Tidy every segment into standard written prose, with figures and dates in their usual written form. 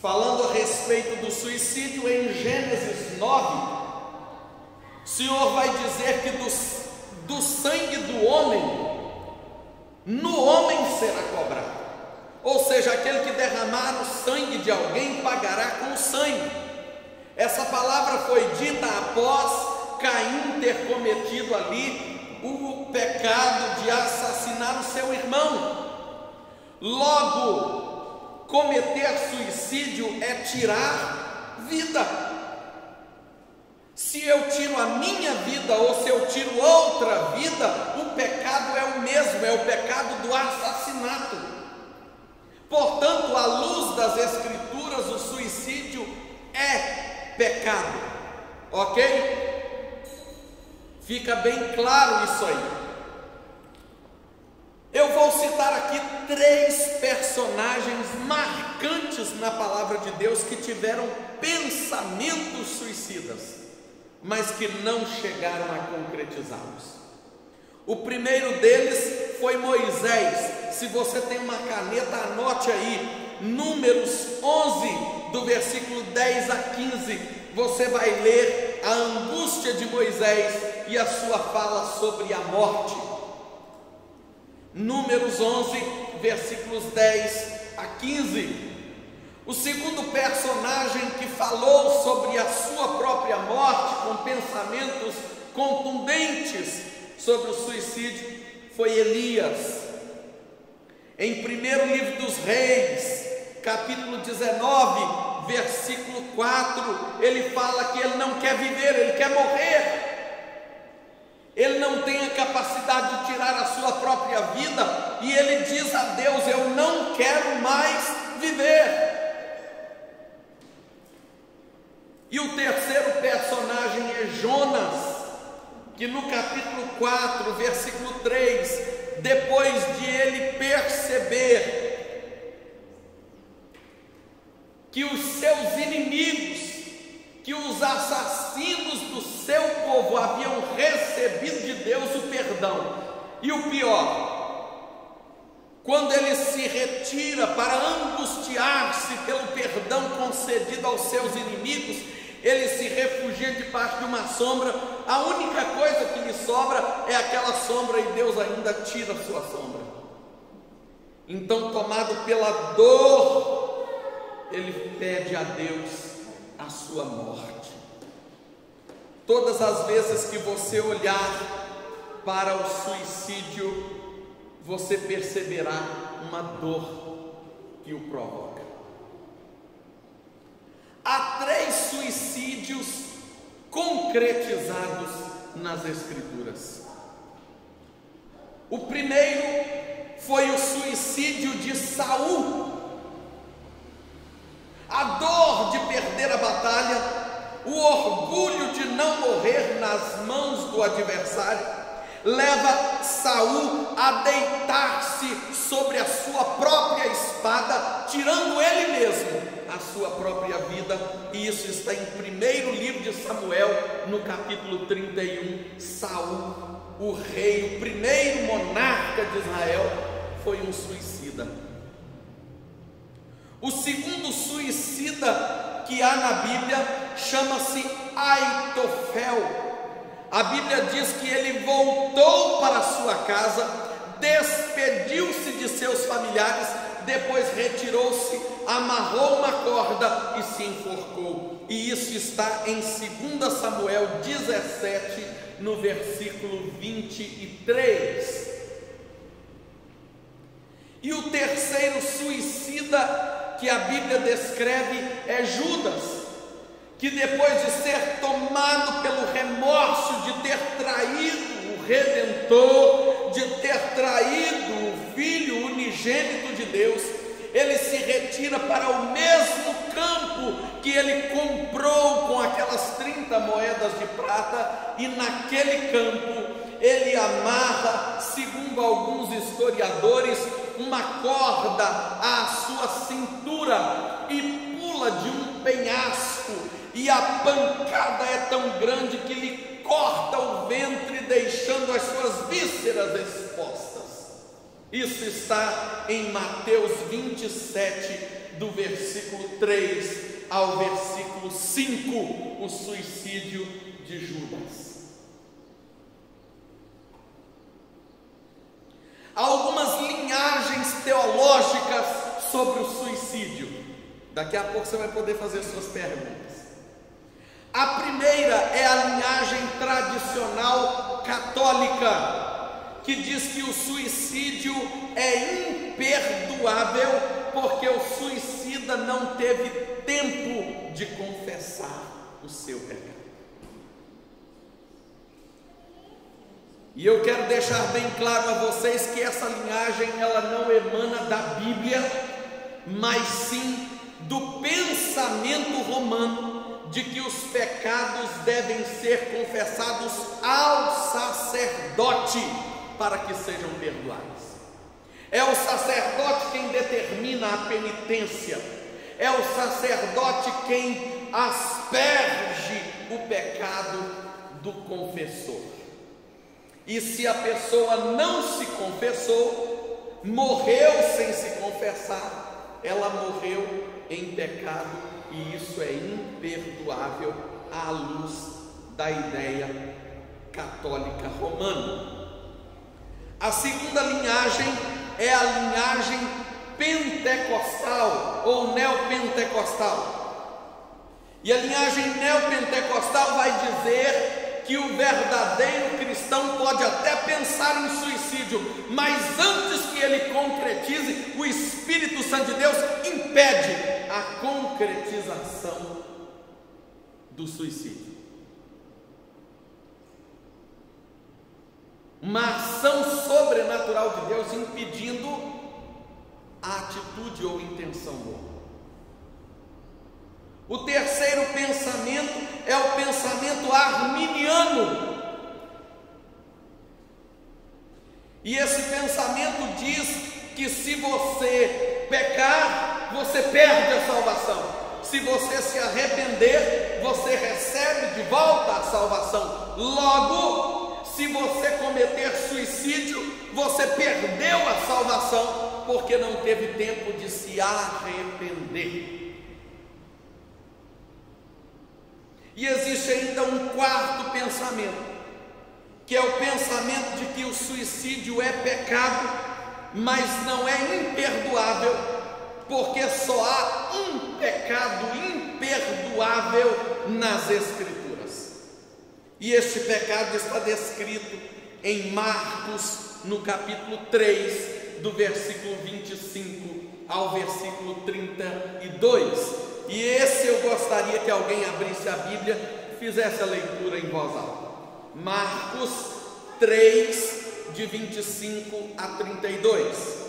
falando a respeito do suicídio em Gênesis 9, o Senhor vai dizer que do sangue do homem, no homem será cobrado. Ou seja, aquele que derramar o sangue de alguém pagará com o sangue. Essa palavra foi dita após Caim ter cometido ali o pecado de assassinar o seu irmão. Logo, cometer suicídio é tirar vida. Se eu tiro a minha vida ou se eu tiro outra vida, o pecado é o mesmo, é o pecado do assassinato. Portanto, à luz das Escrituras, o suicídio é pecado, ok? Fica bem claro isso aí. Eu vou citar aqui 3 personagens marcantes na palavra de Deus que tiveram pensamentos suicidas, mas que não chegaram a concretizá-los. O primeiro deles foi Moisés. Se você tem uma caneta, anote aí, Números 11, do versículo 10 a 15, você vai ler a angústia de Moisés e a sua fala sobre a morte. Números 11, versículos 10 a 15. O segundo personagem que falou sobre a sua própria morte, com pensamentos contundentes sobre o suicídio, foi Elias. Em 1º livro dos Reis, capítulo 19, versículo 4, ele fala que ele não quer viver, ele quer morrer. Ele não tem a capacidade de tirar a sua própria vida, e ele diz a Deus: eu não quero mais viver. E o terceiro personagem é Jonas, que no capítulo 4, versículo 3, depois de ele perceber que os seus inimigos, que os assassinos do seu povo haviam recebido de Deus o perdão, e o pior, quando ele se retira para angustiar-se pelo perdão concedido aos seus inimigos, ele se refugia debaixo de uma sombra. A única coisa que lhe sobra é aquela sombra, e Deus ainda tira a sua sombra. Então, tomado pela dor, ele pede a Deus a sua morte. Todas as vezes que você olhar para o suicídio, você perceberá uma dor que o provoca. Há 3 suicídios concretizados nas Escrituras. O primeiro foi o suicídio de Saul. A dor de perder a batalha, o orgulho de não morrer nas mãos do adversário, leva Saul a deitar-se sobre a sua própria espada, tirando ele mesmo a sua própria vida. E isso está em 1º livro de Samuel, no capítulo 31. Saul, o rei, o primeiro monarca de Israel, foi um suicida. O segundo suicida que há na Bíblia chama-se Aitofel. A Bíblia diz que ele voltou para sua casa, despediu-se de seus familiares, depois retirou-se, amarrou uma corda e se enforcou. E isso está em 2 Samuel 17, no versículo 23. E o terceiro suicida que a Bíblia descreve é Judas, que depois de ser tomado pelo remorso de ter traído o Redentor, de ter traído o Filho unigênito de Deus, ele se retira para o mesmo campo que ele comprou com aquelas 30 moedas de prata, e naquele campo ele amarra, segundo alguns historiadores, uma corda à sua cintura e pula de um penhasco, e a pancada é tão grande que lhe corta o ventre, deixando as suas vísceras expostas. Isso está em Mateus 27, do versículo 3 ao versículo 5, o suicídio de Judas. Há algumas linhagens teológicas sobre o suicídio. Daqui a pouco você vai poder fazer suas perguntas. A primeira é a linhagem tradicional católica, que diz que o suicídio é imperdoável porque o suicida não teve tempo de confessar o seu pecado. E eu quero deixar bem claro a vocês que essa linhagem ela não emana da Bíblia, mas sim do pensamento romano de que os pecados devem ser confessados ao sacerdote para que sejam perdoados. É o sacerdote quem determina a penitência, é o sacerdote quem asperge o pecado do confessor. E se a pessoa não se confessou, morreu sem se confessar, ela morreu em pecado, e isso é imperdoável à luz da ideia católica romana. A segunda linhagem é a linhagem pentecostal ou neopentecostal. E a linhagem neopentecostal vai dizer que o verdadeiro cristão pode até pensar em suicídio, mas antes que ele concretize, o Espírito Santo de Deus impede a concretização do suicídio. Uma ação sobrenatural de Deus impedindo a atitude ou intenção boa. O terceiro pensamento é o pensamento arminiano. E esse pensamento diz que se você pecar, você perde a salvação. Se você se arrepender, você recebe de volta a salvação. Logo, se você cometer suicídio, você perdeu a salvação, porque não teve tempo de se arrepender. E existe ainda um quarto pensamento, que é o pensamento de que o suicídio é pecado, mas não é imperdoável, porque só há um pecado imperdoável nas Escrituras. E este pecado está descrito em Marcos, no capítulo 3, do versículo 25 ao versículo 32. E esse eu gostaria que alguém abrisse a Bíblia e fizesse a leitura em voz alta. Marcos 3, de 25 a 32.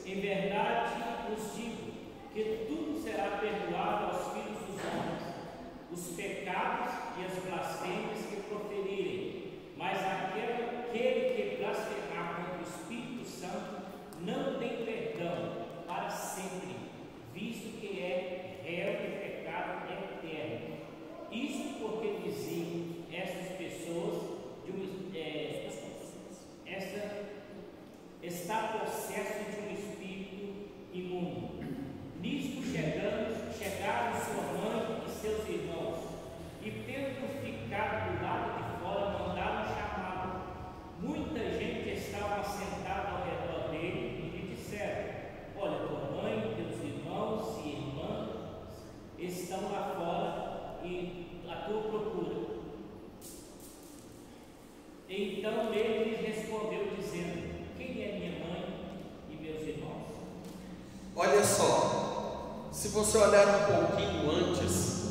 Em verdade vos digo que tudo será perdoado aos filhos dos homens, os pecados e as blasfêmias que proferirem, mas aquele que blasfemar contra o Espírito Santo não tem perdão para sempre, visto que é réu de pecado eterno. Isto porque diziam estas pessoas está possesso de um espírito imundo. Nisto chegaram sua mãe e seus irmãos, e tendo ficado do lado de fora, mandaram chamá-lo. Muita gente estava sentada ao redor dele e lhe disseram: olha, tua mãe, teus irmãos e irmãs estão lá fora e a tua procura. Então Se você olhar um pouquinho antes,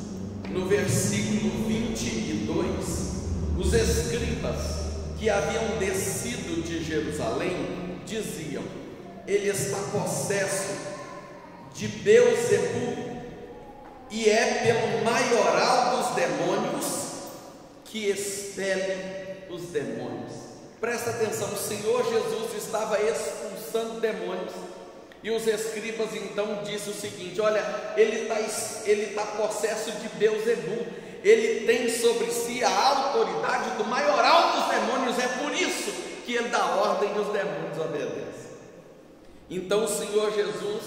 no versículo 22, os escribas que haviam descido de Jerusalém diziam: ele está possesso de Beelzebul, e é pelo maioral dos demônios que expele os demônios. Presta atenção, o Senhor Jesus estava expulsando demônios, e os escribas então disseram o seguinte: olha, ele está possesso de Beelzebul, ele tem sobre si a autoridade do maioral dos demônios, é por isso que ele dá ordem e os demônios obedecem. Então o Senhor Jesus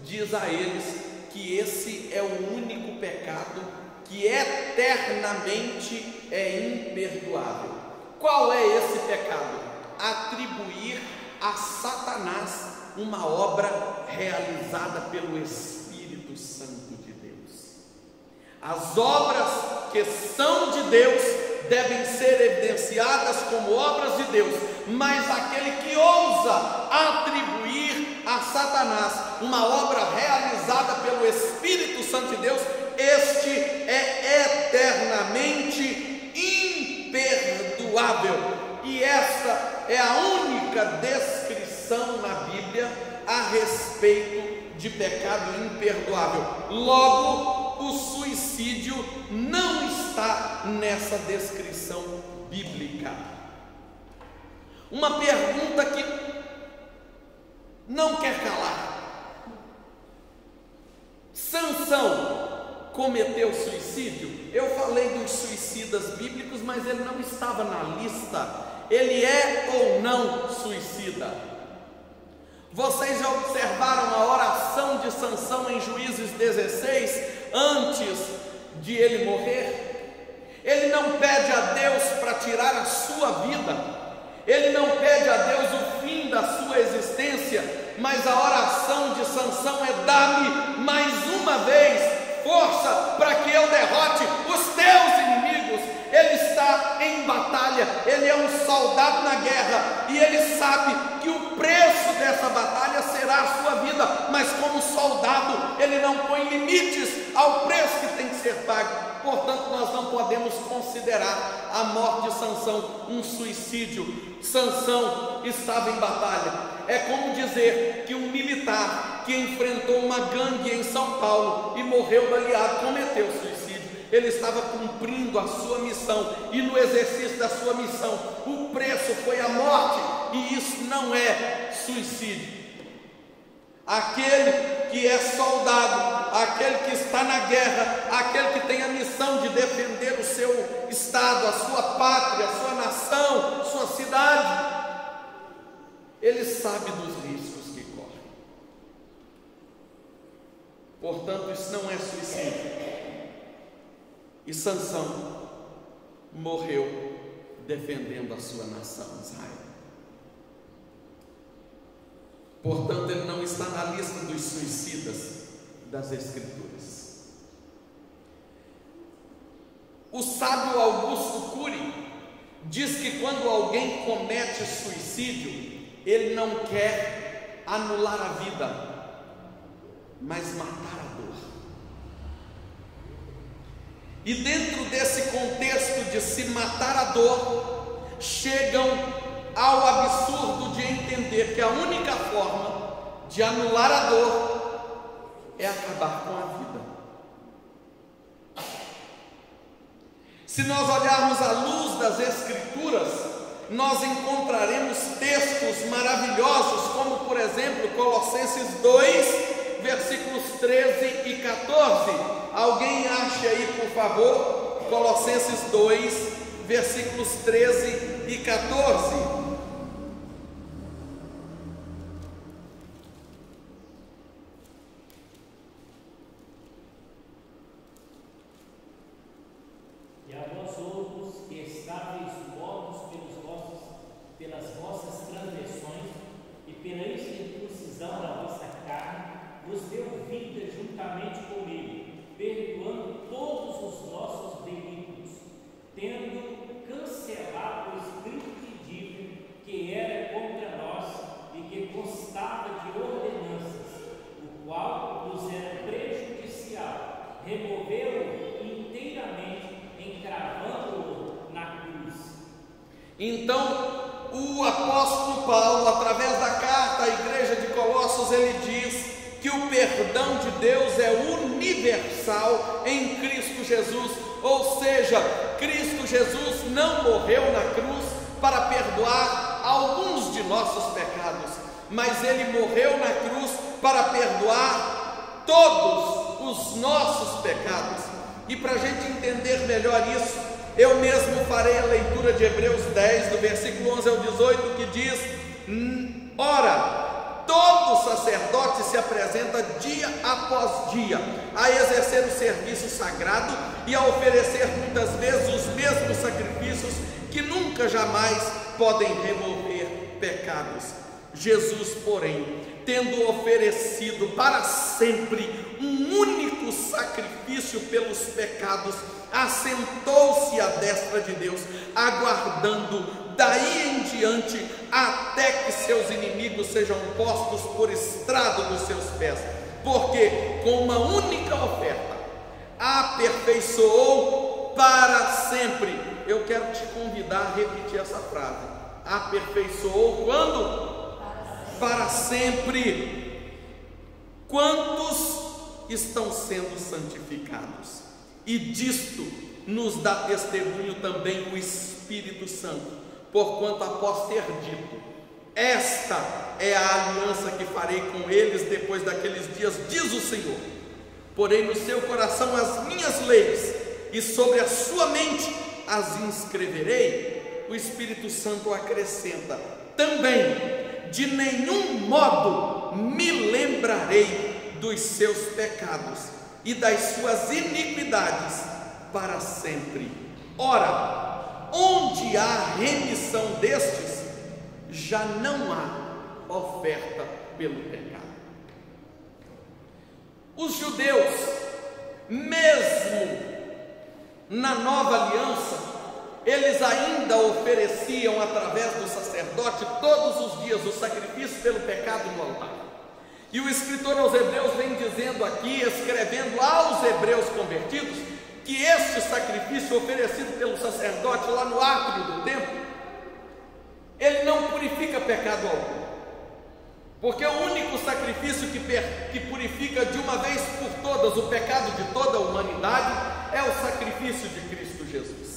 diz a eles que esse é o único pecado que eternamente é imperdoável. Qual é esse pecado? Atribuir a Satanás uma obra realizada pelo Espírito Santo de Deus. As obras que são de Deus devem ser evidenciadas como obras de Deus, mas aquele que ousa atribuir a Satanás uma obra realizada pelo Espírito Santo de Deus, este é eternamente imperdoável. E esta é a única descrição na Bíblia a respeito de pecado imperdoável. Logo, o suicídio não está nessa descrição bíblica. Uma pergunta que não quer calar: Sansão cometeu suicídio? Eu falei dos suicidas bíblicos, mas ele não estava na lista. Ele é ou não suicida? Vocês já observaram a oração de Sansão em Juízes 16, antes de ele morrer? Ele não pede a Deus para tirar a sua vida, ele não pede a Deus o fim da sua existência, mas a oração de Sansão é: dá-me mais uma vez força para que eu derrote os teus inimigos. Ele está em batalha, ele é um soldado na guerra, e ele sabe que o preço dessa batalha será a sua vida, mas como soldado, ele não põe limites ao preço que tem que ser pago. Portanto, nós não podemos considerar a morte de Sansão um suicídio. Sansão estava em batalha. É como dizer que um militar que enfrentou uma gangue em São Paulo e morreu baleado cometeu suicídio. Ele estava cumprindo a sua missão, e no exercício da sua missão o preço foi a morte, e isso não é suicídio. Aquele que é soldado, aquele que está na guerra, aquele que tem a missão de defender o seu estado, a sua pátria, a sua nação, sua cidade, ele sabe dos riscos que corre. Portanto, isso não é suicídio. E Sansão morreu defendendo a sua nação, Israel. Portanto, ele não está na lista dos suicidas das Escrituras. O sábio Augusto Cury diz que quando alguém comete suicídio, ele não quer anular a vida, mas matar a dor. E dentro desse contexto de se matar a dor, chegam ao absurdo de entender que a única forma de anular a dor é acabar com a vida. Se nós olharmos à luz das Escrituras, nós encontraremos textos maravilhosos, como por exemplo Colossenses 2, versículos 13 e 14. Alguém ache aí, por favor, Colossenses 2, versículos 13 e 14. E a vós outros que estáveis mortos pelas vossas transgressões e pela incircuncisão da vossa carne, vos deu vida juntamente comigo, perdoando todos os nossos delitos, tendo cancelado o espírito de dívida Então, o apóstolo Paulo, através da carta à igreja de Colossos, ele diz que o perdão de Deus é universal em Cristo Jesus, ou seja, Cristo Jesus não morreu na cruz para perdoar alguns de nossos pecados, mas Ele morreu na cruz para perdoar todos os nossos pecados. E para a gente entender melhor isso, eu mesmo farei a leitura de Hebreus 10, do versículo 11 ao 18, que diz: ora, todo sacerdote se apresenta dia após dia a exercer o serviço sagrado e a oferecer muitas vezes os mesmos sacrifícios que nunca jamais podem remover pecados. Jesus, porém, tendo oferecido para sempre um único sacrifício pelos pecados, assentou-se à destra de Deus, aguardando daí em diante até que seus inimigos sejam postos por estrado dos seus pés, porque com uma única oferta aperfeiçoou para sempre. Eu quero te convidar a repetir essa frase: aperfeiçoou quando? Para sempre. Quantos estão sendo santificados? E disto nos dá testemunho também o Espírito Santo, porquanto após ter dito: esta é a aliança que farei com eles depois daqueles dias, diz o Senhor, porei no seu coração as minhas leis, e sobre a sua mente as inscreverei. O Espírito Santo acrescenta também: de nenhum modo me lembrarei dos seus pecados e das suas iniquidades para sempre. Ora, onde há remissão destes, já não há oferta pelo pecado. Os judeus, mesmo na nova aliança, eles ainda ofereciam através do sacerdote todos os dias o sacrifício pelo pecado no altar. E o escritor aos Hebreus vem dizendo aqui, escrevendo aos hebreus convertidos, que este sacrifício oferecido pelo sacerdote lá no átrio do templo, ele não purifica pecado algum, porque o único sacrifício que purifica de uma vez por todas o pecado de toda a humanidade é o sacrifício de Cristo Jesus.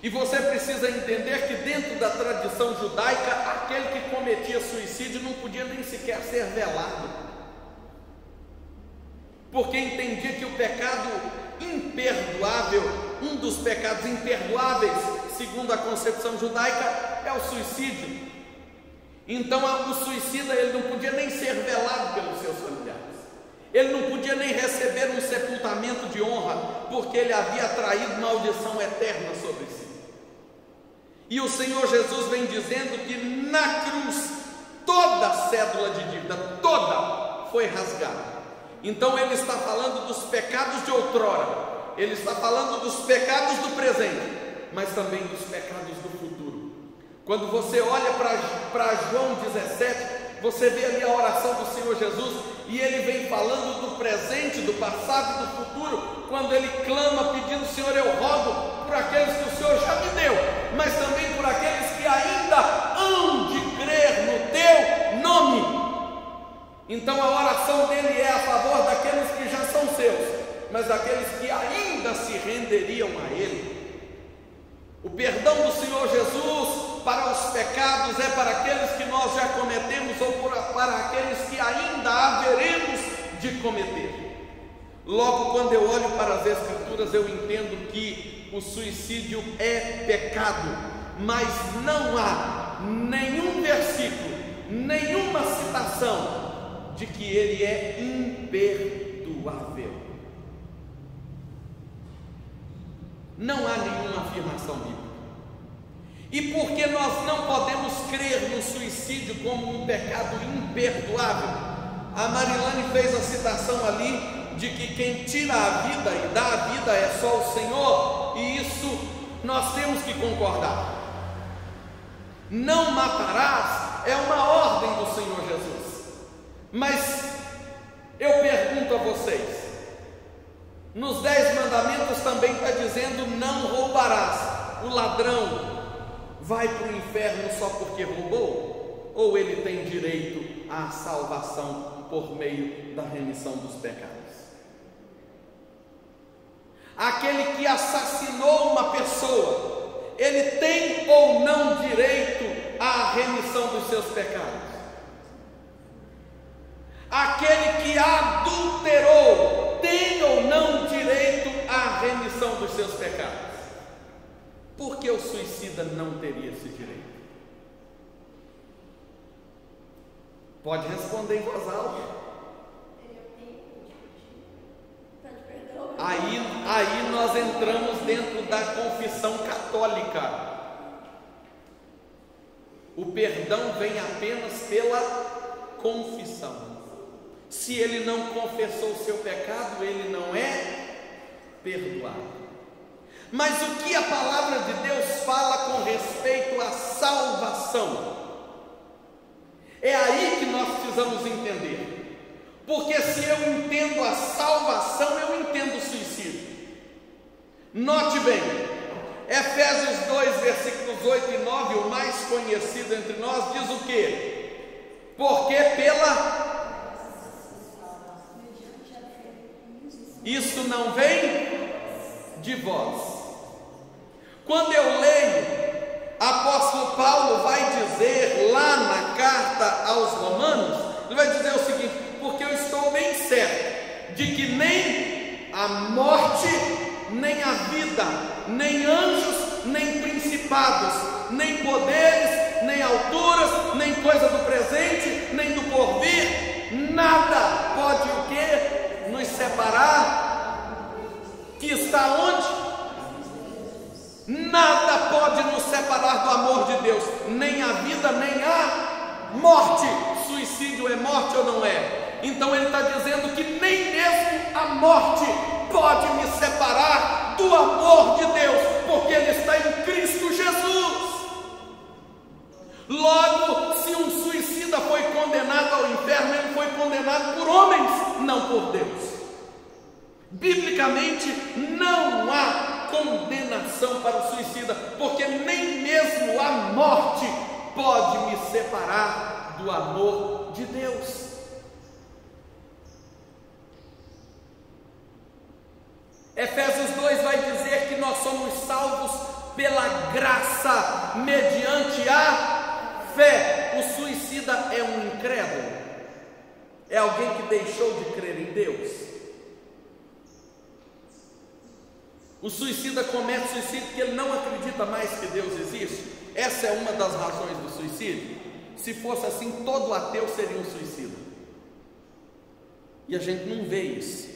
E você precisa entender que dentro da tradição judaica, aquele que cometia suicídio não podia nem sequer ser velado, porque entendia que o pecado imperdoável, um dos pecados imperdoáveis, segundo a concepção judaica, é o suicídio. Então o suicida, ele não podia nem ser velado pelos seus familiares, ele não podia nem receber um sepultamento de honra, porque ele havia traído maldição eterna sobre si. E o Senhor Jesus vem dizendo que na cruz toda a cédula de dívida, toda, foi rasgada. Então ele está falando dos pecados de outrora, ele está falando dos pecados do presente, mas também dos pecados do futuro. Quando você olha para João 17, você vê ali a oração do Senhor Jesus, e ele vem falando do presente, do passado e do futuro, quando ele clama pedindo: Senhor, eu rogo por aqueles que o Senhor já me deu, mas também por aqueles que ainda hão de crer no teu nome. Então a oração dele é a favor daqueles que já são seus, mas daqueles que ainda se renderiam a ele. O perdão do Senhor Jesus para os pecados é para aqueles que nós já cometemos ou para aqueles que ainda haveremos de cometer. Logo, quando eu olho para as Escrituras, eu entendo que o suicídio é pecado, mas não há nenhum versículo, nenhuma citação de que ele é imperdoável. Não há nenhuma afirmação bíblica. E porque nós não podemos crer no suicídio como um pecado imperdoável, a Marilane fez a citação ali de que quem tira a vida e dá a vida é só o Senhor, e isso nós temos que concordar. Não matarás é uma ordem do Senhor Jesus, mas eu pergunto a vocês, nos 10 mandamentos também está dizendo: não roubarás. o ladrão vai para o inferno só porque roubou? Ou ele tem direito à salvação por meio da remissão dos pecados? Aquele que assassinou uma pessoa, ele tem ou não direito à remissão dos seus pecados? Aquele que adulterou, tem ou não direito à remissão dos seus pecados? Por que o suicida não teria esse direito? Pode responder em voz alta. Aí nós entramos dentro da confissão católica. O perdão vem apenas pela confissão. Se ele não confessou o seu pecado, ele não é perdoado. Mas o que a palavra de Deus fala com respeito à salvação? É aí que nós precisamos entender. Porque se eu entendo a salvação, eu entendo o suicídio. Note bem, Efésios 2, versículos 8 e 9, o mais conhecido entre nós, diz o quê? Porque isso não vem de vós. Quando eu leio, apóstolo Paulo vai dizer lá na carta aos Romanos, ele vai dizer o seguinte: porque eu estou bem certo de que nem a morte, nem a vida, nem anjos, nem principados, nem poderes, nem alturas, nem coisa do presente, nem do porvir, nada pode o quê? Nos separar, que está onde? Nada pode nos separar do amor de Deus, nem a vida, nem a morte. Suicídio é morte ou não é? Então ele está dizendo que nem mesmo a morte pode me separar do amor de Deus, porque ele está em Cristo Jesus. Logo, se um suicida foi condenado ao inferno, ele foi condenado por homens, não por Deus. Biblicamente não há condenação para o suicida, porque nem mesmo a morte pode me separar do amor de Deus. Efésios 2 vai dizer que nós somos salvos pela graça, mediante a fé. O suicida é um incrédulo, é alguém que deixou de crer em Deus. O suicida comete suicídio porque ele não acredita mais que Deus existe. Essa é uma das razões do suicídio. Se fosse assim, todo ateu seria um suicida. E a gente não vê isso.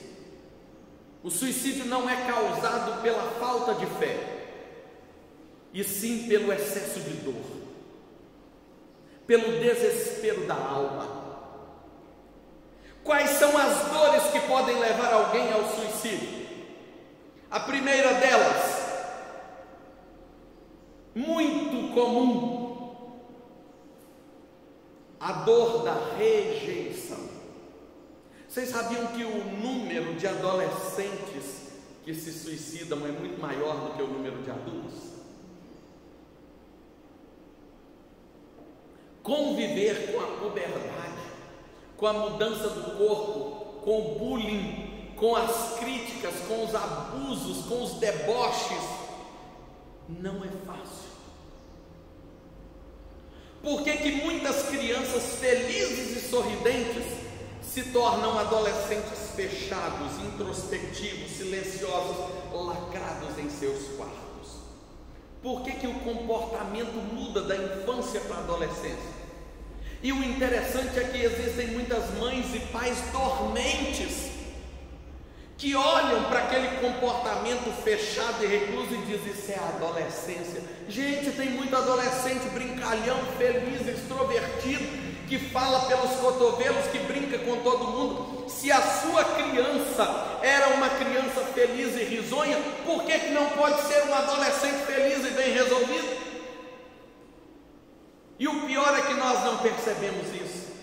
O suicídio não é causado pela falta de fé, e sim pelo excesso de dor, pelo desespero da alma. Quais são as dores que podem levar alguém ao suicídio? A primeira delas, muito comum, a dor da rejeição. Vocês sabiam que o número de adolescentes que se suicidam é muito maior do que o número de adultos? Conviver com a puberdade, com a mudança do corpo, com o bullying, com as críticas, com os abusos, com os deboches, não é fácil. Por que muitas crianças felizes e sorridentes se tornam adolescentes fechados, introspectivos, silenciosos, lacrados em seus quartos? Por que o comportamento muda da infância para a adolescência? E o interessante é que existem muitas mães e pais dormentes que olham para aquele comportamento fechado e recluso e dizem: isso é a adolescência. Gente, tem muito adolescente brincalhão, feliz, extrovertido, que fala pelos cotovelos, que brinca com todo mundo. Se a sua criança era uma criança feliz e risonha, por que não pode ser um adolescente feliz e bem resolvido? E o pior é que nós não percebemos isso,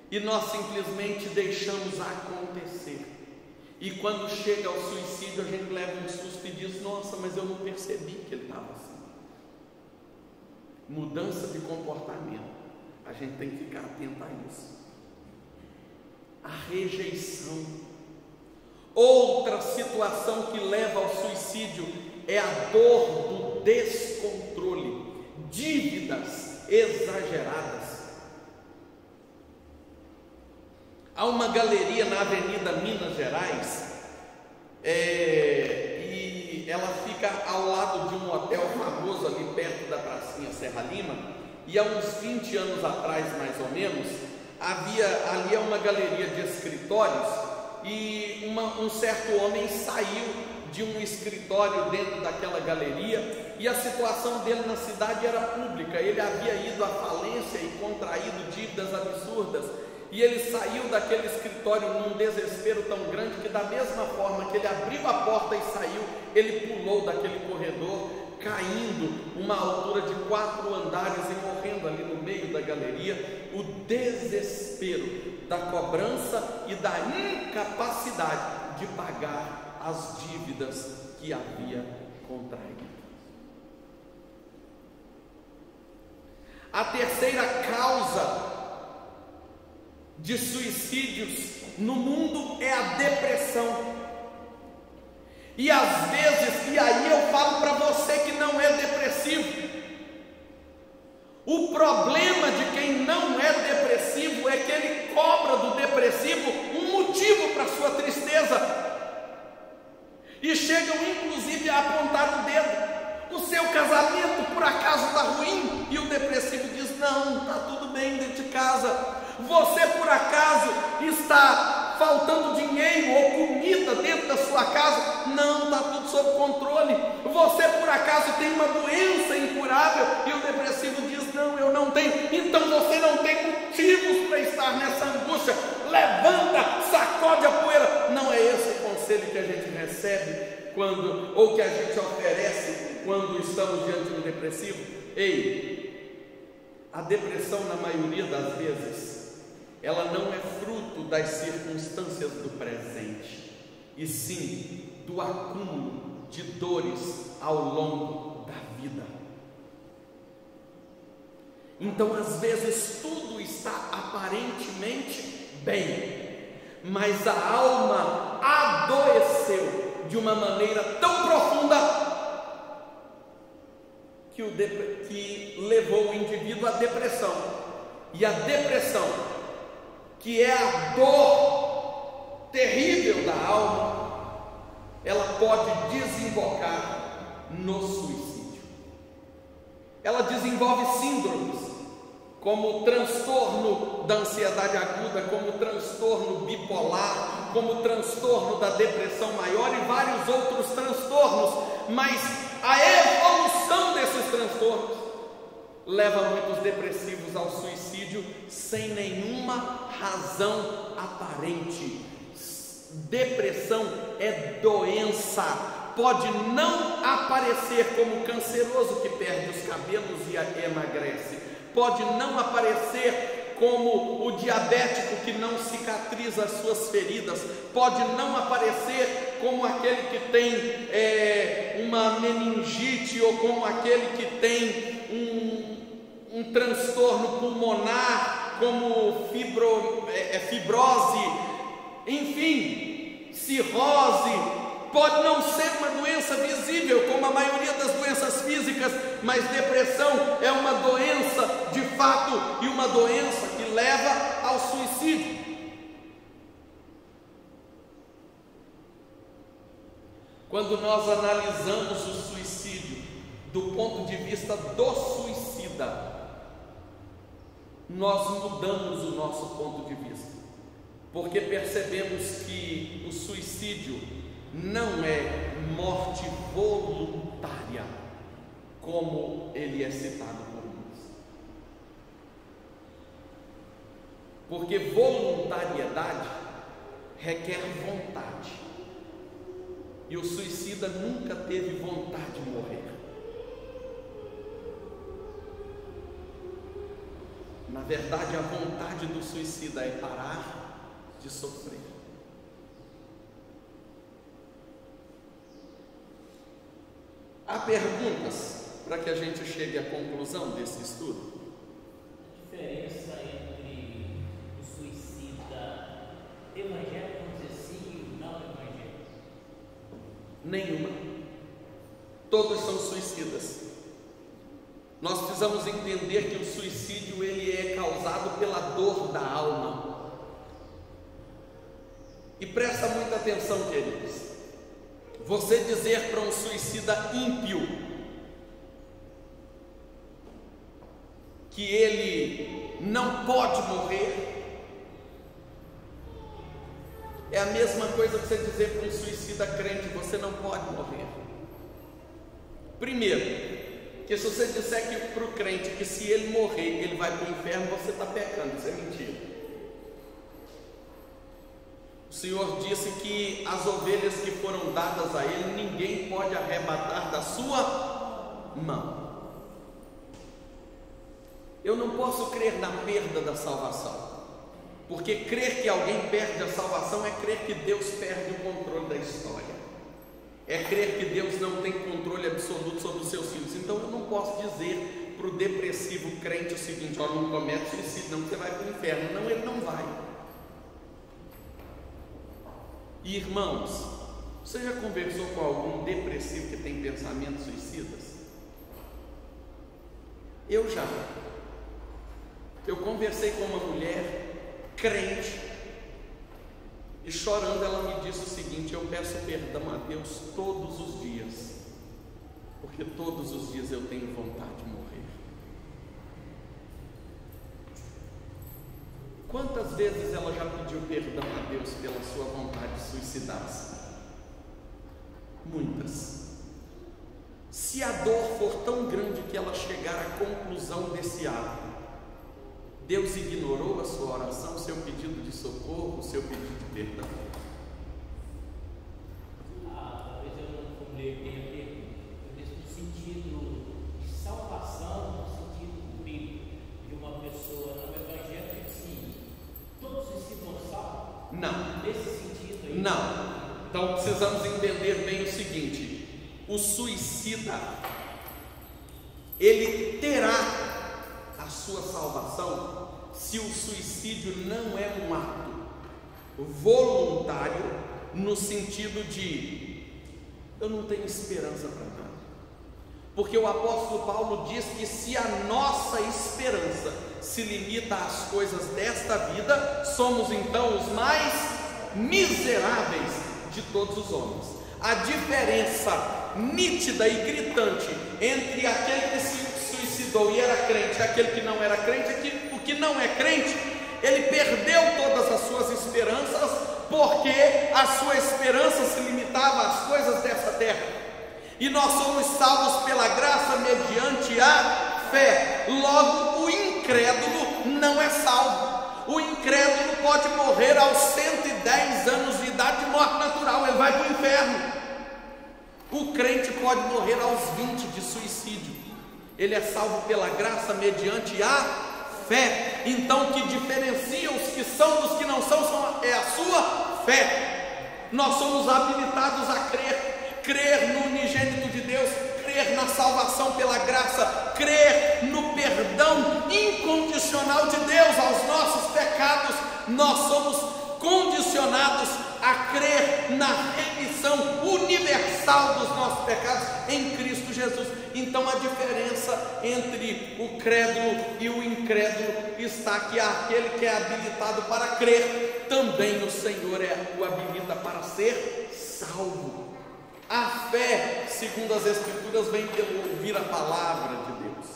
e nós simplesmente deixamos acontecer. E quando chega ao suicídio, a gente leva um susto e diz: nossa, mas eu não percebi que ele estava assim. Mudança de comportamento, a gente tem que ficar atento a isso. A rejeição. Outra situação que leva ao suicídio é a dor do descontrole, dívidas exageradas. Há uma galeria na Avenida Minas Gerais, e ela fica ao lado de um hotel famoso ali perto da pracinha Serra Lima, e há uns 20 anos atrás, mais ou menos, ali uma galeria de escritórios, e um certo homem saiu de um escritório dentro daquela galeria, e a situação dele na cidade era pública. Ele havia ido à falência e contraído dívidas absurdas, e ele saiu daquele escritório num desespero tão grande que, da mesma forma que ele abriu a porta e saiu, ele pulou daquele corredor, caindo uma altura de 4 andares e morrendo ali no meio da galeria. O desespero da cobrança e da incapacidade de pagar as dívidas que havia contraído. A terceira causa de suicídios no mundo é a depressão. E às vezes, e aí eu falo para você que não é depressivo, o problema de quem não é depressivo é que ele cobra do depressivo um motivo para sua tristeza, e chegam inclusive a apontar o dedo. O seu casamento por acaso está ruim? E o depressivo diz: não, está tudo bem dentro de casa. Você por acaso está faltando dinheiro ou comida dentro da sua casa? Não, está tudo sob controle. Você por acaso tem uma doença incurável? E o depressivo diz: não, eu não tenho. Então você não tem motivos para estar nessa angústia. Levanta, sacode a poeira. Não é esse o conselho que a gente recebe ou que a gente oferece quando estamos diante do depressivo. Ei, a depressão, na maioria das vezes, ela não é fruto das circunstâncias do presente, e sim do acúmulo de dores ao longo da vida. Então, às vezes, tudo está aparentemente bem, mas a alma adoeceu de uma maneira tão profunda que levou o indivíduo à depressão. E a depressão, que é a dor terrível da alma, ela pode desembocar no suicídio. Ela desenvolve síndromes, como o transtorno da ansiedade aguda, como o transtorno bipolar, como o transtorno da depressão maior e vários outros transtornos. Mas a evolução desses transtornos leva muitos depressivos ao suicídio sem nenhuma razão aparente. Depressão é doença, pode não aparecer como canceroso que perde os cabelos e emagrece, pode não aparecer como o diabético que não cicatriza as suas feridas, pode não aparecer como aquele que tem uma meningite, ou como aquele que tem um transtorno pulmonar, como fibrose, enfim, cirrose. Pode não ser uma doença visível, como a maioria das doenças físicas, mas depressão é uma doença de fato, e uma doença que leva ao suicídio. Quando nós analisamos o suicídio do ponto de vista do suicida, nós mudamos o nosso ponto de vista, porque percebemos que o suicídio não é morte voluntária, como ele é citado por nós. Porque voluntariedade requer vontade, e o suicida nunca teve vontade de morrer. Na verdade, a vontade do suicida é parar de sofrer. perguntas para que a gente chegue à conclusão desse estudo? A diferença entre o suicida evangélico, vamos dizer assim, e o não evangélico? Nenhuma. Todos são suicidas. Nós precisamos entender que o suicídio ele é causado pela dor da alma. E presta muita atenção, queridos. Você dizer para um suicida ímpio que ele não pode morrer é a mesma coisa que você dizer para um suicida crente: você não pode morrer. Primeiro, que se você disser para o crente que se ele morrer ele vai para o inferno, você está pecando, isso é mentira. O Senhor disse que as ovelhas que foram dadas a ele, ninguém pode arrebatar da sua mão. Eu não posso crer na perda da salvação, porque crer que alguém perde a salvação é crer que Deus perde o controle da história, é crer que Deus não tem controle absoluto sobre os seus filhos. Então eu não posso dizer para o depressivo crente o seguinte: ó, não comete suicídio não, você vai para o inferno. Não, ele não vai. E irmãos, você já conversou com algum depressivo que tem pensamentos suicidas? Eu já. Eu conversei com uma mulher crente e chorando ela me disse o seguinte: eu peço perdão a Deus todos os dias, porque todos os dias eu tenho vontade de morrer. Quantas vezes ela já pediu perdão a Deus pela sua vontade de suicidar-se? Muitas. Se a dor for tão grande que ela chegar à conclusão desse ato, Deus ignorou a sua oração, o seu pedido de socorro, o seu pedido de perdão? Talvez eu não formulei bem a pergunta. Eu disse no sentido de salvação, no sentido bíblico, de uma pessoa no evangelho, assim, todos se salvos? Não. Nesse sentido aí? Não. Então precisamos entender bem o seguinte: o suicida, ele terá a sua salvação se o suicídio não é um ato voluntário, no sentido de eu não tenho esperança para nada. Porque o apóstolo Paulo diz que se a nossa esperança se limita às coisas desta vida, somos então os mais miseráveis de todos os homens. A diferença nítida e gritante entre aquele que se suicidou e era crente e aquele que não era crente é que o que não é crente, ele perdeu todas as suas esperanças, porque a sua esperança se limitava às coisas dessa terra. E nós somos salvos pela graça mediante a fé. Logo, o incrédulo não é salvo. O incrédulo pode morrer aos 110 anos de idade de morte natural, ele vai para o inferno. O crente pode morrer aos 20 de suicídio. Ele é salvo pela graça mediante a fé. Então o que diferencia os que são dos que não são é a sua fé. Nós somos habilitados a crer no unigênito de Deus, crer na salvação pela graça, crer no perdão incondicional de Deus aos nossos pecados. Nós somos condicionados a crer na remissão universal dos nossos pecados em Cristo Jesus. Então a diferença entre o crédulo e o incrédulo está que aquele que é habilitado para crer, também o Senhor o habilita para ser salvo. A fé, segundo as Escrituras, vem pelo ouvir a palavra de Deus.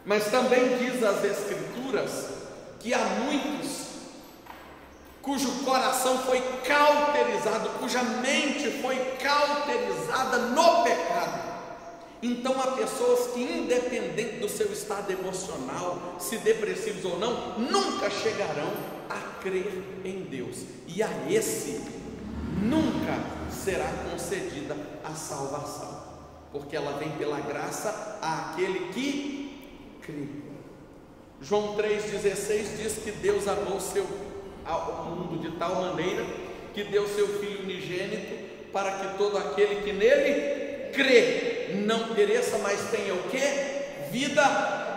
Mas também diz as Escrituras que há muitos cujo coração foi cauterizado, cuja mente foi cauterizada no pecado. Então há pessoas que, independente do seu estado emocional, se depressivos ou não, nunca chegarão a crer em Deus, e a esse nunca será concedida a salvação, porque ela vem pela graça àquele que crê. João 3,16 diz que Deus amou ao mundo de tal maneira que deu seu Filho unigênito, para que todo aquele que nele crê não pereça, mas tenha o quê? Vida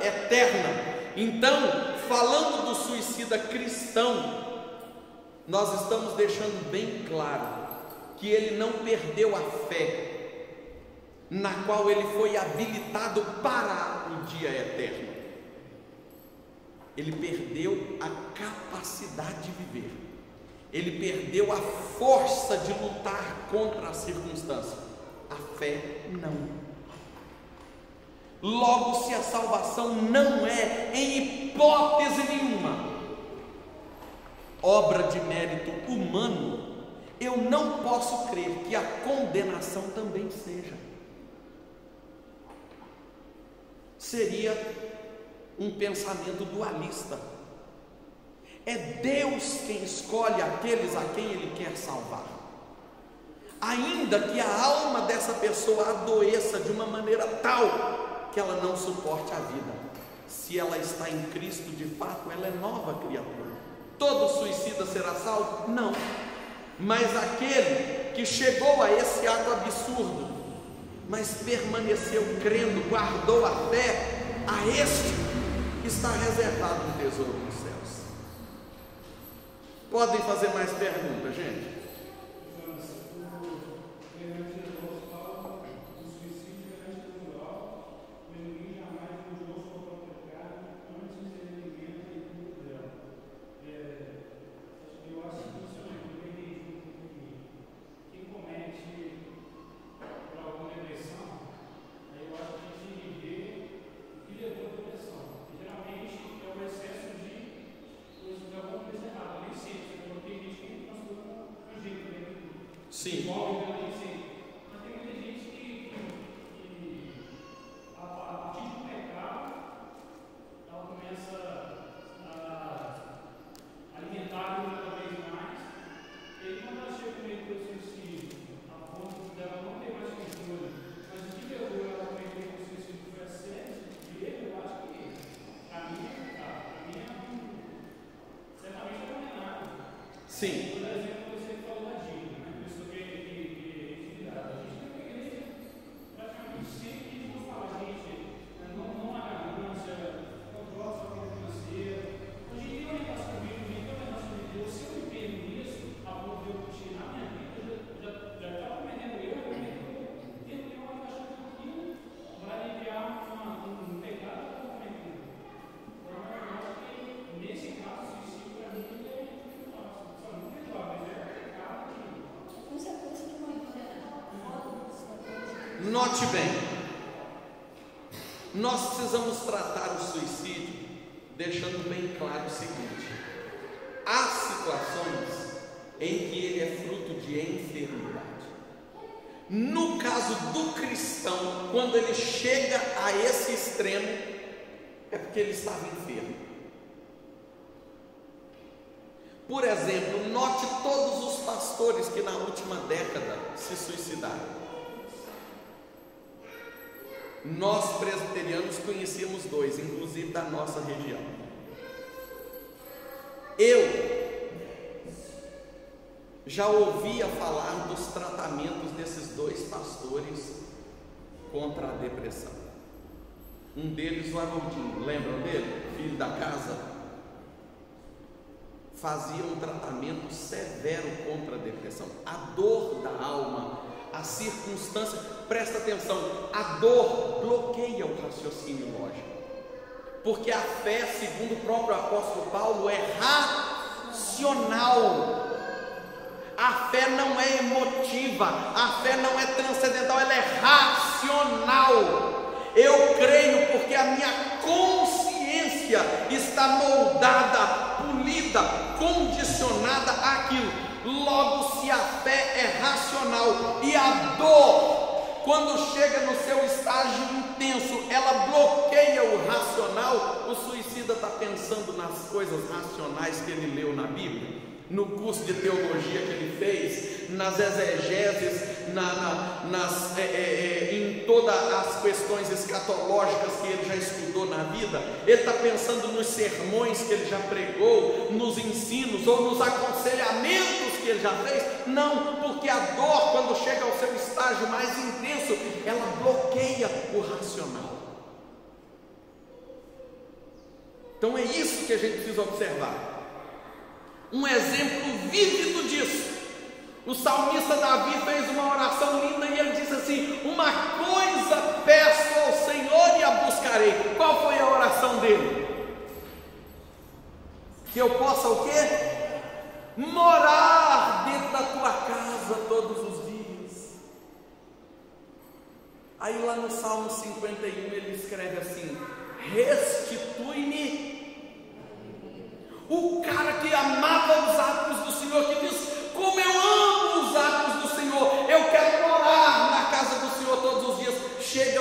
eterna. Então, falando do suicida cristão, nós estamos deixando bem claro que ele não perdeu a fé, na qual ele foi habilitado para o dia eterno. Ele perdeu a capacidade de viver, ele perdeu a força de lutar contra a circunstância. A fé não. Logo, se a salvação não é, em hipótese nenhuma, obra de mérito humano, eu não posso crer que a condenação também seja. Seria um pensamento dualista. É Deus quem escolhe aqueles a quem Ele quer salvar. Ainda que a alma dessa pessoa adoeça de uma maneira tal que ela não suporte a vida, se ela está em Cristo de fato, ela é nova criatura. Todo suicida será salvo? Não. Mas aquele que chegou a esse ato absurdo, mas permaneceu crendo, guardou a fé, a este está reservado um tesouro nos céus. Podem fazer mais perguntas, gente? Sim. Mas tem muita gente que a partir do pecado, ela começa a alimentar cada vez mais. E aí, quando ela chega no meio do suicídio, a ponto dela não ter mais controle, mas o que levou ela a cometer o suicídio foi a série de ele, eu acho que para mim é pecado. Para mim certamente é condenado. Sim. Por exemplo, você falou da dívida. Note bem, nós precisamos tratar o suicídio deixando bem claro o seguinte: há situações em que ele é fruto de enfermidade. No caso do cristão, quando ele chega a esse extremo, é porque ele estava enfermo. Por exemplo, note todos os pastores que na última década se suicidaram. Nós presbiterianos conhecemos dois, inclusive da nossa região. Eu já ouvia falar dos tratamentos desses dois pastores contra a depressão. Um deles, o Haroldinho, lembram dele? Filho da casa. Fazia um tratamento severo contra a depressão. A dor da alma, a circunstância, presta atenção, a dor bloqueia o raciocínio lógico, porque a fé, segundo o próprio apóstolo Paulo, é racional. A fé não é emotiva, a fé não é transcendental, ela é racional. Eu creio porque a minha consciência está moldada, polida, condicionada àquilo. Logo, se a fé é racional e a dor, quando chega no seu estágio intenso, ela bloqueia o racional, o suicida está pensando nas coisas racionais que ele leu na Bíblia, no curso de teologia que ele fez, nas exegeses em todas as questões escatológicas que ele já estudou na vida, ele está pensando nos sermões que ele já pregou, nos ensinos ou nos aconselhamentos que ele já fez. Não, porque a dor, quando chega ao seu estágio mais intenso, ela bloqueia o racional. Então é isso que a gente precisa observar. Um exemplo vívido disso. O salmista Davi fez uma oração linda e ele disse assim: uma coisa peço ao Senhor e a buscarei. Qual foi a oração dele? Que eu possa o quê? Morar dentro da tua casa todos os dias. Aí lá no Salmo 51 ele escreve assim: restitui-me. O cara que amava os atos do Senhor, que diz: como eu amo os atos do Senhor, eu quero morar na casa do Senhor todos os dias. Chega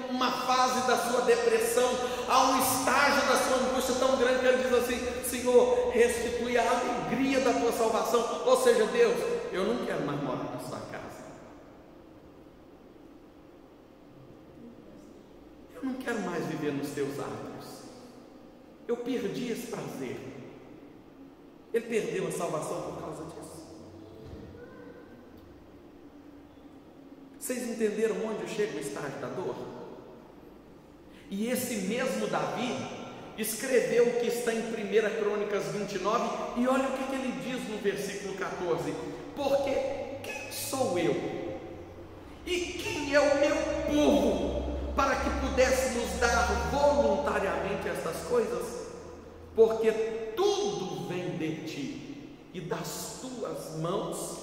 uma fase da sua depressão, a um estágio da sua angústia tão grande que ele diz assim: Senhor, restitui a alegria da tua salvação. Ou seja, Deus, eu não quero mais morar na sua casa, eu não quero mais viver nos teus atos, eu perdi esse prazer. Ele perdeu a salvação por causa disso. Vocês entenderam onde chega o estágio da dor? E esse mesmo Davi escreveu o que está em 1 Crônicas 29, e olha o que ele diz no versículo 14: porque quem sou eu? E quem é o meu povo para que pudéssemos dar voluntariamente estas coisas? Porque tudo vem de ti, e das tuas mãos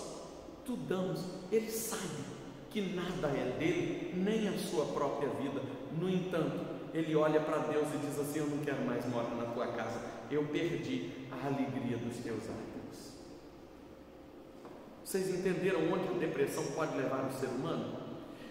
tu damos. Ele sabe que nada é dele, nem a sua própria vida. No entanto, ele olha para Deus e diz assim: eu não quero mais morar na tua casa, eu perdi a alegria dos teus atos. Vocês entenderam onde a depressão pode levar o ser humano?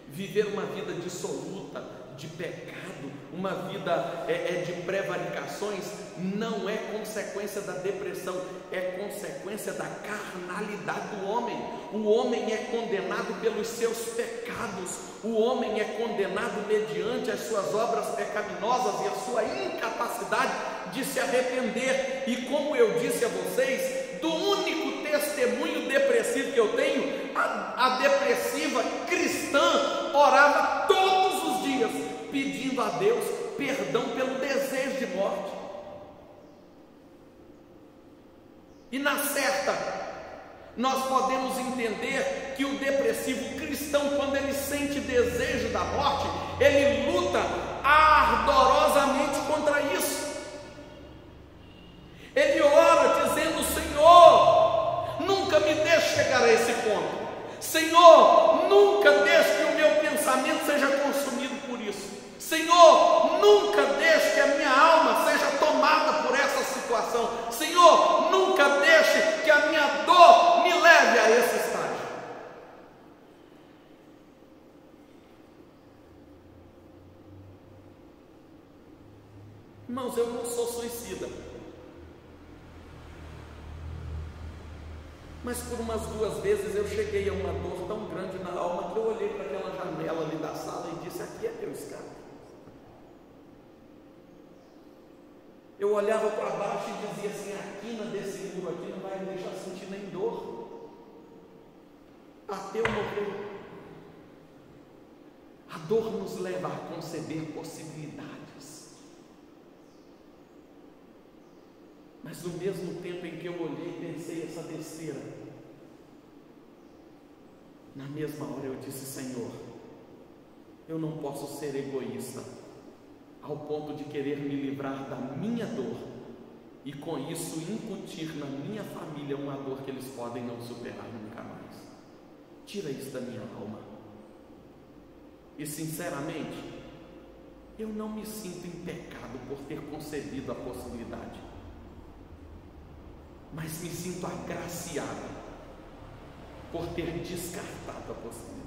Viver uma vida dissoluta, de pecado, uma vida de prevaricações, não é consequência da depressão, é consequência da carnalidade do homem. O homem é condenado pelos seus pecados, o homem é condenado mediante as suas obras pecaminosas e a sua incapacidade de se arrepender. E como eu disse a vocês, do único testemunho depressivo que eu tenho, a depressiva cristã orava todos os dias pedindo a Deus perdão pelo desejo de morte. E na certa, nós podemos entender que o depressivo cristão, quando ele sente desejo da morte, ele luta ardorosamente contra isso. Ele ora dizendo: Senhor, nunca me deixe chegar a esse ponto. Senhor, nunca deixe que o meu pensamento seja consumido por isso. Senhor, nunca deixe que a minha alma seja tomada por essa situação. Senhor, nunca deixe que a minha dor me leve a esse estágio. Irmãos, eu não sou suicida, mas por umas 2 vezes eu cheguei a uma dor tão grande na alma que eu olhei para aquela janela ali da sala e disse: aqui é meu escape. Eu olhava para baixo e dizia assim: a quina desse muro aqui não vai me deixar sentir nem dor até eu morrer. A dor nos leva a conceber possibilidades, mas no mesmo tempo em que eu olhei e pensei essa besteira, na mesma hora eu disse: Senhor, eu não posso ser egoísta ao ponto de querer me livrar da minha dor e com isso incutir na minha família uma dor que eles podem não superar nunca mais. Tira isso da minha alma. E sinceramente, eu não me sinto em pecado por ter concebido a possibilidade, mas me sinto agraciado por ter descartado a possibilidade.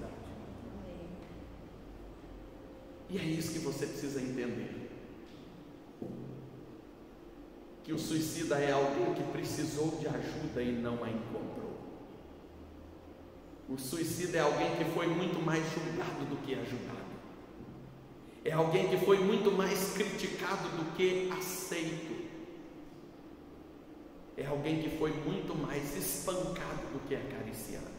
E é isso que você precisa entender: que o suicida é alguém que precisou de ajuda e não a encontrou. O suicida é alguém que foi muito mais julgado do que ajudado. É alguém que foi muito mais criticado do que aceito. É alguém que foi muito mais espancado do que acariciado.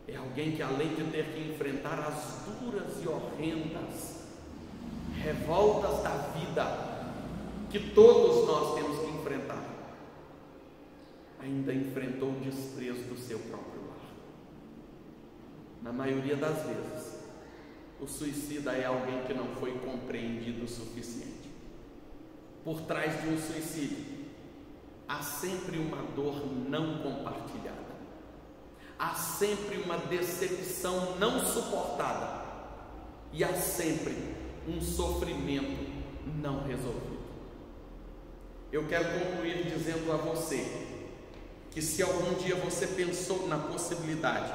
É alguém que, além de ter que enfrentar as duras e horrendas revoltas da vida, que todos nós temos que enfrentar, ainda enfrentou o desprezo do seu próprio lar. Na maioria das vezes, o suicida é alguém que não foi compreendido o suficiente. Por trás de um suicídio, há sempre uma dor não compartilhada. Há sempre uma decepção não suportada. E há sempre um sofrimento não resolvido. Eu quero concluir dizendo a você que, se algum dia você pensou na possibilidade,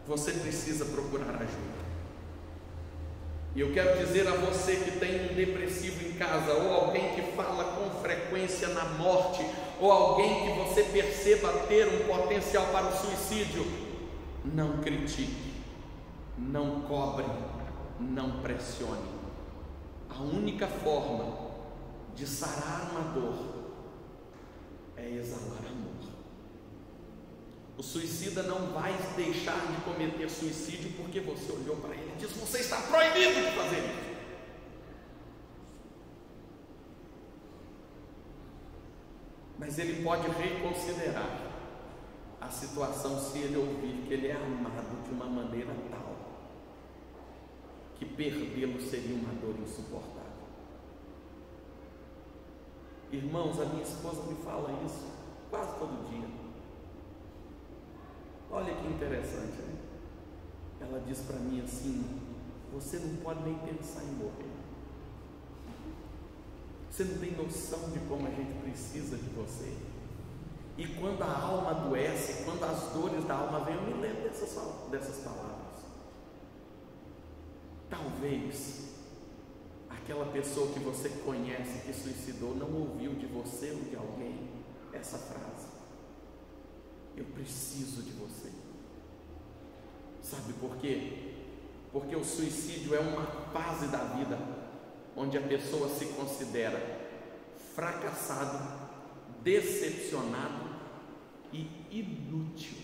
você precisa procurar ajuda. E eu quero dizer a você que tem um depressivo em casa, ou alguém que fala com frequência na morte, ou alguém que você perceba ter um potencial para o suicídio: não critique, não cobre, não pressione. A única forma de sarar uma dor é exalar amor. O suicida não vai deixar de cometer suicídio porque você olhou para ele e disse: você está proibido de fazer isso. Mas ele pode reconsiderar a situação se ele ouvir que ele é amado de uma maneira tal que perdê-lo seria uma dor insuportável. Irmãos, a minha esposa me fala isso quase todo dia. Olha que interessante, né? Ela diz para mim assim: você não pode nem pensar em morrer. Você não tem noção de como a gente precisa de você. E quando a alma adoece, quando as dores da alma vêm, eu me lembro dessas palavras. Talvez aquela pessoa que você conhece que suicidou não ouviu de você ou de alguém essa frase: eu preciso de você. Sabe por quê? Porque o suicídio é uma fase da vida onde a pessoa se considera fracassado, decepcionado e inútil.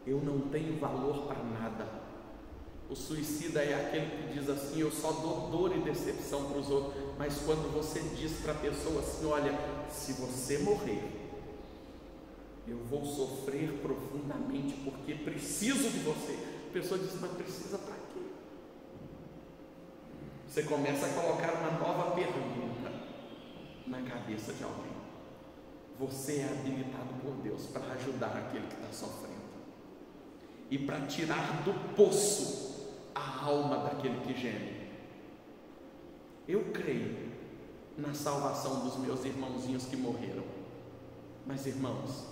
Eu não tenho valor para nada. O suicida é aquele que diz assim: eu só dou dor e decepção para os outros. Mas quando você diz para a pessoa assim: olha, se você morrer, eu vou sofrer profundamente porque preciso de você. A pessoa diz: mas precisa para quê? Você começa a colocar uma nova pergunta na cabeça de alguém. Você é habilitado por Deus para ajudar aquele que está sofrendo e para tirar do poço a alma daquele que geme. Eu creio na salvação dos meus irmãozinhos que morreram, mas, irmãos,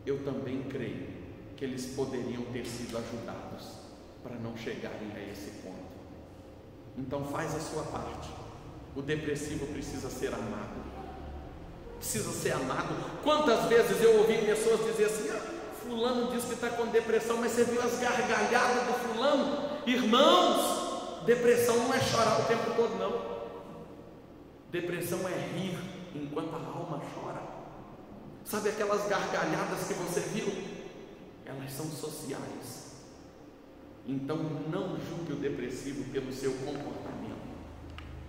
eu também creio que eles poderiam ter sido ajudados para não chegarem a esse ponto. Então faz a sua parte. O depressivo precisa ser amado. Precisa ser amado. Quantas vezes eu ouvi pessoas dizer assim: fulano diz que está com depressão, mas você viu as gargalhadas do fulano? Irmãos, depressão não é chorar o tempo todo, não. Depressão é rir enquanto a alma chora. Sabe aquelas gargalhadas que você viu? Elas são sociais. Então não julgue o depressivo pelo seu comportamento.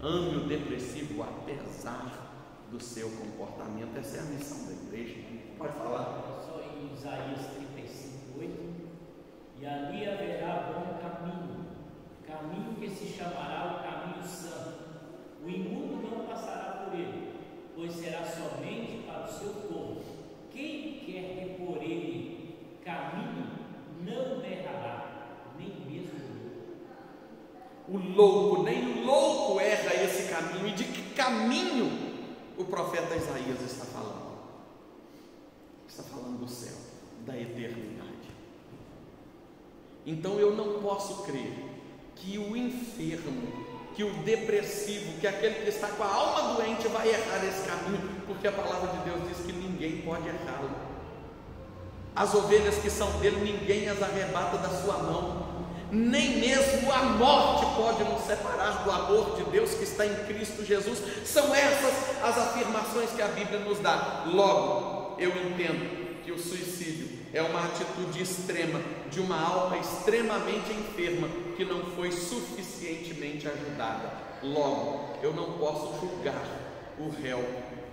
Ame o depressivo apesar do seu comportamento. Essa é a missão da igreja. Pode falar. Só em Isaías 35:8: e ali haverá bom caminho, caminho que se chamará o caminho santo. O imundo não passará por ele, pois será somente para o seu povo. Quem quer que por ele caminho não errará, nem mesmo o louco, nem o louco erra esse caminho. E de que caminho o profeta Isaías está falando? Está falando do céu, da eternidade. Então eu não posso crer que o enfermo que o depressivo, que aquele que está com a alma doente vai errar esse caminho, porque a palavra de Deus diz que ninguém pode errá-lo. As ovelhas que são dele, ninguém as arrebata da sua mão, nem mesmo a morte pode nos separar do amor de Deus que está em Cristo Jesus. São essas as afirmações que a Bíblia nos dá. Logo, eu entendo que o suicídio é uma atitude extrema de uma alma extremamente enferma que não foi suficientemente ajudada. Logo, eu não posso julgar o réu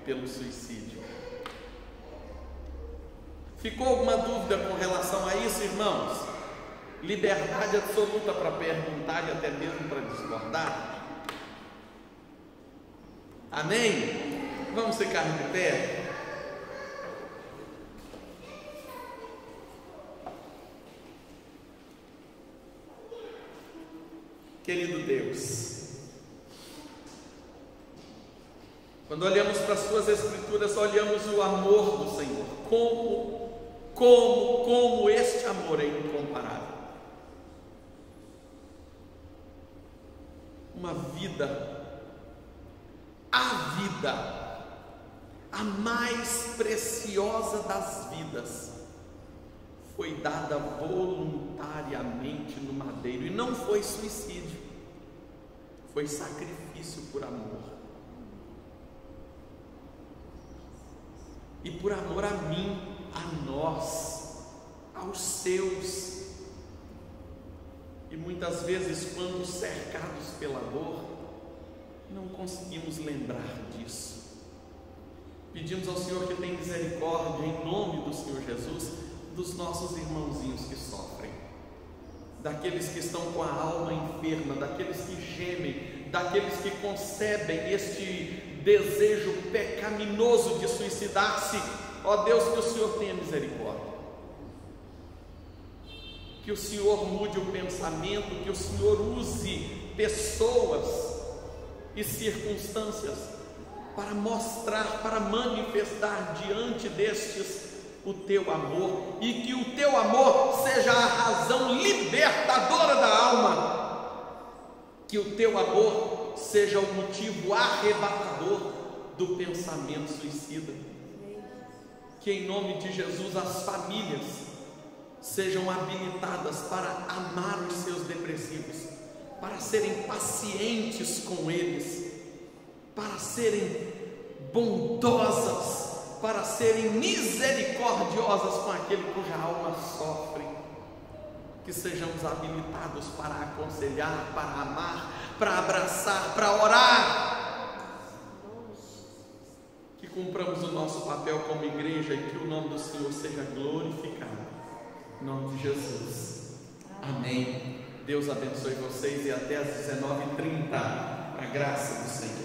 pelo suicídio. Ficou alguma dúvida com relação a isso, irmãos? Liberdade absoluta para perguntar e até mesmo para discordar. Amém? Vamos ficar de pé. Querido Deus, quando olhamos para as Suas Escrituras, olhamos o amor do Senhor. Como este amor é incomparável. Uma vida, a vida, a mais preciosa das vidas, foi dada voluntariamente no madeiro, e não foi suicídio, foi sacrifício por amor, e por amor a mim, a nós, aos seus. E muitas vezes, quando cercados pela dor, não conseguimos lembrar disso. Pedimos ao Senhor que tenha misericórdia, em nome do Senhor Jesus, dos nossos irmãozinhos que sofrem, daqueles que estão com a alma enferma, daqueles que gemem, daqueles que concebem este desejo pecaminoso de suicidar-se. Ó Deus, que o Senhor tenha misericórdia, que o Senhor mude o pensamento, que o Senhor use pessoas e circunstâncias para mostrar, para manifestar diante destes o Teu amor, e que o Teu amor seja a razão libertadora da alma, que o Teu amor seja o motivo arrebatador do pensamento suicida, que em nome de Jesus as famílias sejam habilitadas para amar os seus depressivos, para serem pacientes com eles, para serem bondosas, para serem misericordiosas com aquele cuja alma sofre. Que sejamos habilitados para aconselhar, para amar, para abraçar, para orar, que cumpramos o nosso papel como igreja e que o nome do Senhor seja glorificado. Em nome de Jesus. Amém. Deus abençoe vocês e até às 19h30. A graça do Senhor.